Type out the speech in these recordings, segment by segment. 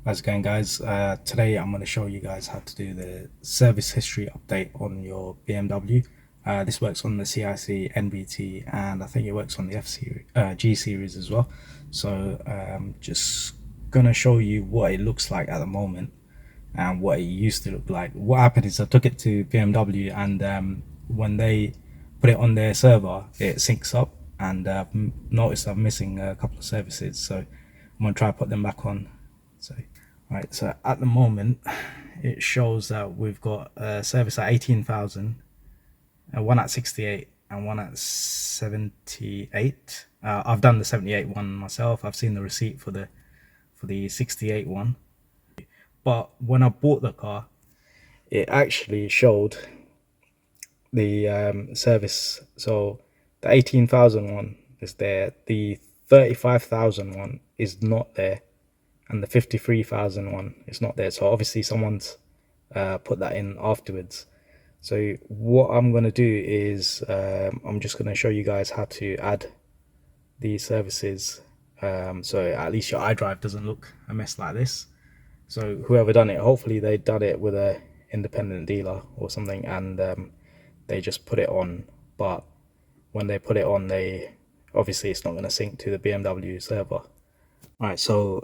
How's it going, guys? Today I'm going to show you guys how to do the service history update on your BMW. This works on the CIC, NBT, and I think it works on the F series, G series as well. So just gonna show you what it looks like at the moment and what it used to look like. What happened is I took it to BMW, and when they put it on their server, it syncs up, and noticed I'm missing a couple of services. So I'm gonna try to put them back on. So right, so at the moment it shows that we've got a service at 18,000, one at 68 and one at 78. I've done the 78 one myself. I've seen the receipt for the 68 one, but when I bought the car it actually showed the service. So the 18,000 one is there, the 35,000 one is not there, and the 53,000 one is not there. So obviously someone's put that in afterwards. So what I'm going to do is I'm just going to show you guys how to add these services, so at least your iDrive doesn't look a mess like this. So whoever done it, hopefully they done it with a independent dealer or something, and they just put it on. But when they put it on, they obviously it's not going to sync to the BMW server. Right, so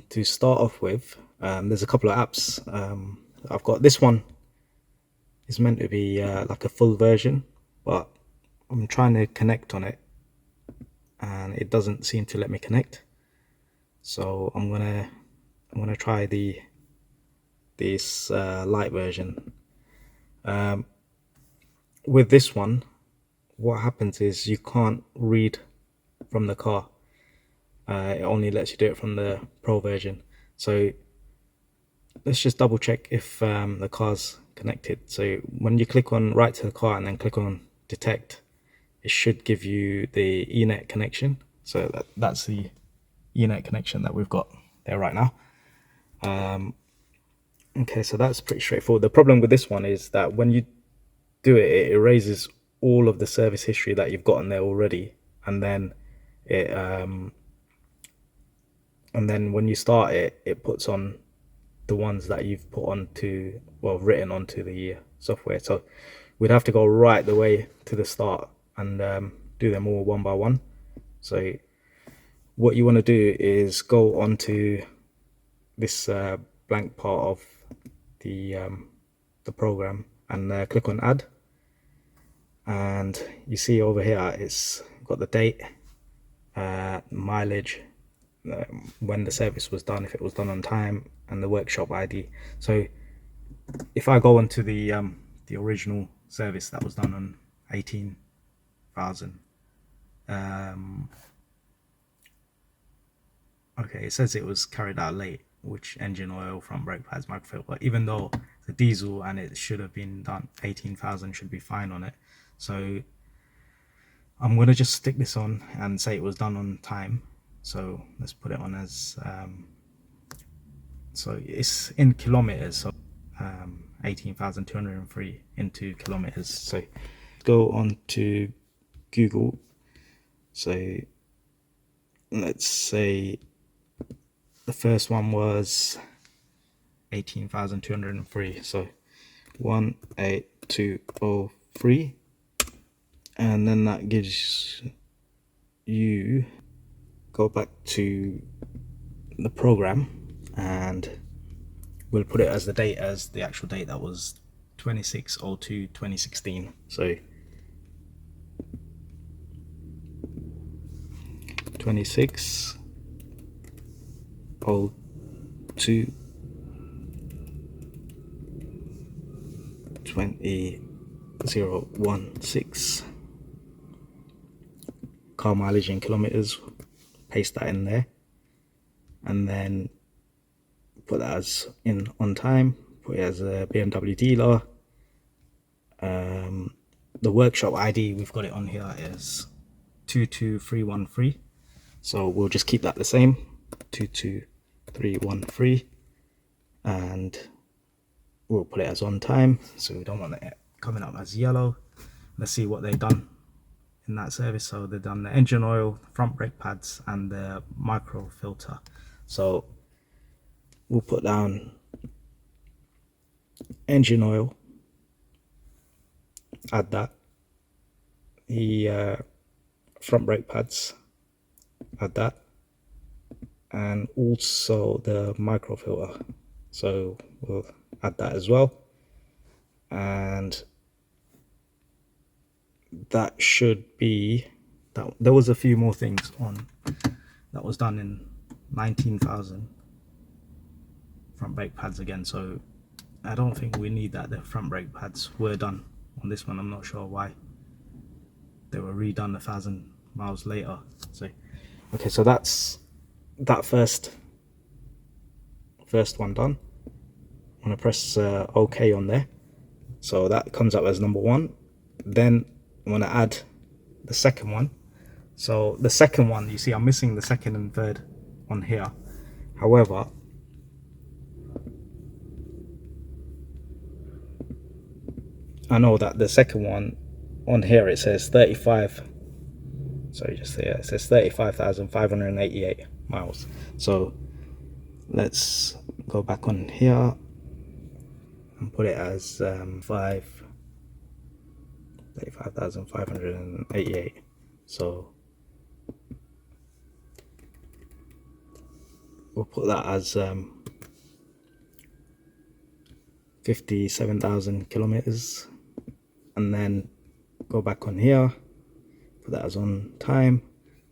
to start off with, there's a couple of apps. I've got this one. It's meant to be like a full version, but I'm trying to connect on it and it doesn't seem to let me connect. So I'm gonna try this light version. With this one, what happens is you can't read from the car. It only lets you do it from the Pro version. So let's just double check if the car's connected. So when you click on write to the car and then click on detect, it should give you the Ethernet connection. So that's the Ethernet connection that we've got there right now. Okay, so that's pretty straightforward. The problem with this one is that when you do it, it erases all of the service history that you've got on there already, and then it and then when you start it, it puts on the ones that you've put onto, well, written onto the software. So we'd have to go right the way to the start and do them all one by one. So what you want to do is go onto this blank part of the program and click on add, and you see over here it's got the date, mileage, when the service was done, if it was done on time, and the workshop ID. So if I go onto the original service that was done on 18,000, okay, it says it was carried out late, which engine oil, front brake pads, microfilter. Even though the diesel and it should have been done, 18,000 should be fine on it. So I'm gonna just stick this on and say it was done on time. So let's put it on as so it's in kilometers. So 18,203 into kilometers. So go on to Google. So let's say the first one was 18,203. So 18203, and then that gives you, go back to the program and we'll put it as the date, as the actual date, that was 26/02/2016. So 26/02/2016. Car mileage in kilometers, paste that in there, and then put that as in on time, put it as a BMW dealer. The workshop ID, we've got it on here, is 22313. So we'll just keep that the same, 22313, and we'll put it as on time, so we don't want it coming up as yellow. Let's see what they've done in that service. So they've done the engine oil, front brake pads, and the micro filter. So we'll put down engine oil, add that, the front brake pads, add that, and also the microfilter, so we'll add that as well. And that should be that. There was a few more things on that was done in 19,000 front brake pads again, so I don't think we need that. The front brake pads were done on this one. I'm not sure why they were redone 1,000 miles later. So okay, so that's that first one done. I'm gonna press OK on there, so that comes up as number 1. Then I'm gonna add the second one. So the second one, you see I'm missing the second and third on here. However, I know that the second one on here, it says 35, sorry, just there, it says 35,588 miles. So let's go back on here and put it as 35,588. So we'll put that as 57,000 kilometers, and then go back on here, put that as on time.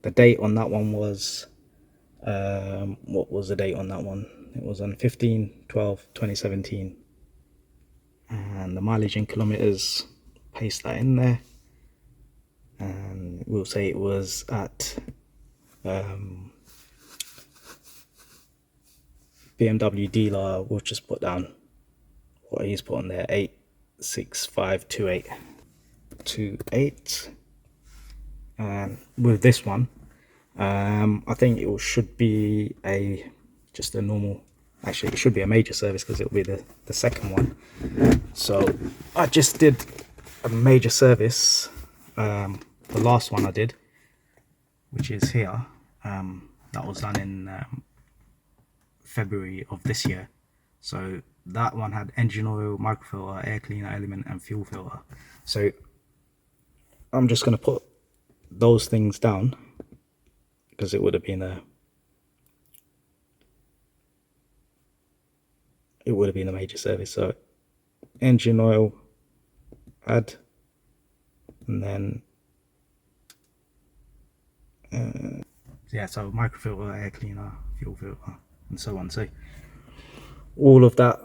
The date on that one was what was the date on that one? It was on 15/12/2017, and the mileage in kilometers, paste that in there, and we'll say it was at BMW dealer. We'll just put down what he's put on there, 86528. And with this one, I think it should be just a normal, actually it should be a major service because it'll be the second one. So I just did a major service, the last one I did, which is here, that was done in February of this year. So that one had engine oil, microfilter, air cleaner element, and fuel filter. So I'm just going to put those things down because it would have been a major service. So engine oil, add, and then yeah, so microfilter, air cleaner, fuel filter, and so on. So all of that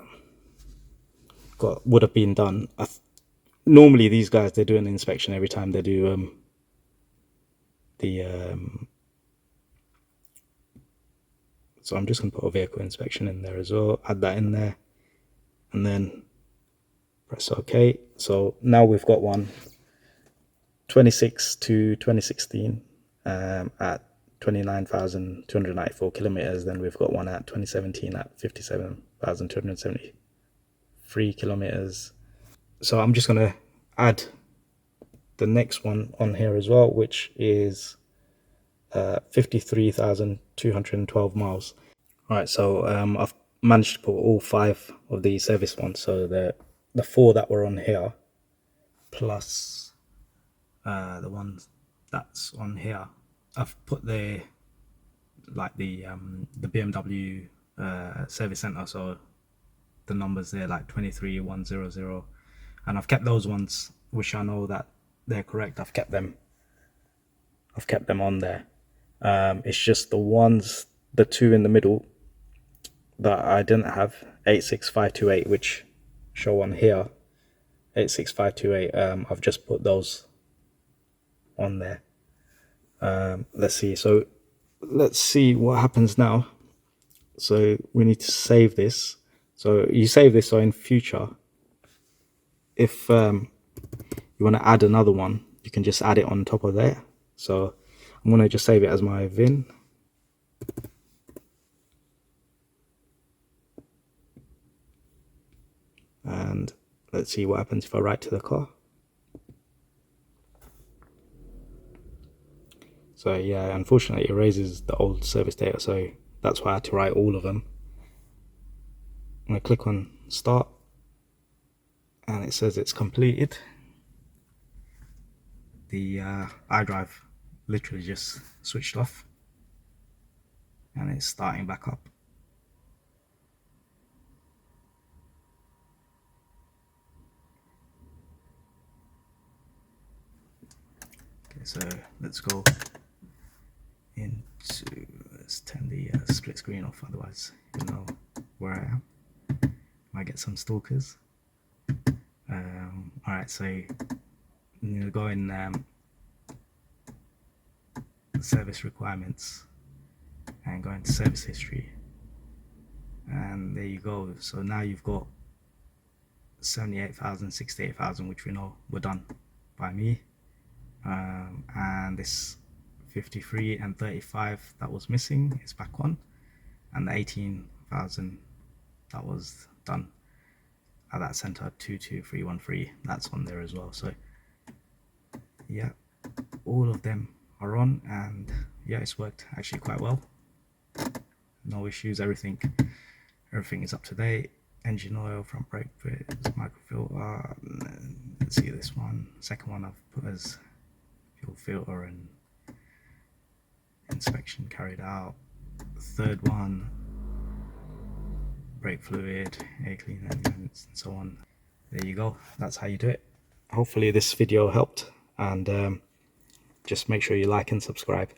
would have been done. Normally these guys, they do an inspection every time they do so I'm just going to put a vehicle inspection in there as well, add that in there, and then press OK. So now we've got one 26 to 2016 at 29,294 kilometers. Then we've got one at 2017 at 57,273 kilometers. So I'm just going to add the next one on here as well, which is 53,212 miles. All right, so I've managed to put all 5 of the service ones, so the 4 that were on here plus the ones that's on here. I've put the BMW service center, so the numbers there, like 23100, and I've kept those ones which I know that they're correct. I've kept them on there. It's just the 2 in the middle that I didn't have, 86528, which show on here 86528. I've just put those on there. Let's see. So let's see what happens now. So we need to save this. So you save this, so in future, if you want to add another one, you can just add it on top of there. So I'm going to just save it as my VIN. And let's see what happens if I write to the car. So yeah, unfortunately it erases the old service data, so that's why I had to write all of them. going to click on start, and it says it's completed. The iDrive literally just switched off and it's starting back up. Okay, so let's go into, let's turn the split screen off, otherwise you know where I am. Might get some stalkers. Alright, so you go in service requirements and go into service history, and there you go. So now you've got 78,000, 68,000, which we know were done by me, and this 53 and 35 that was missing is back on, and the 18,000 that was done at that center 22313, that's on there as well. So yeah, all of them are on, and yeah, it's worked actually quite well. No issues, everything is up to date. Engine oil, front brake fluids, microfilter. Let's see this one. Second one I've put as fuel filter and inspection carried out. Third one, brake fluid, air cleaner elements, and so on. There you go. That's how you do it. Hopefully this video helped, and just make sure you like and subscribe.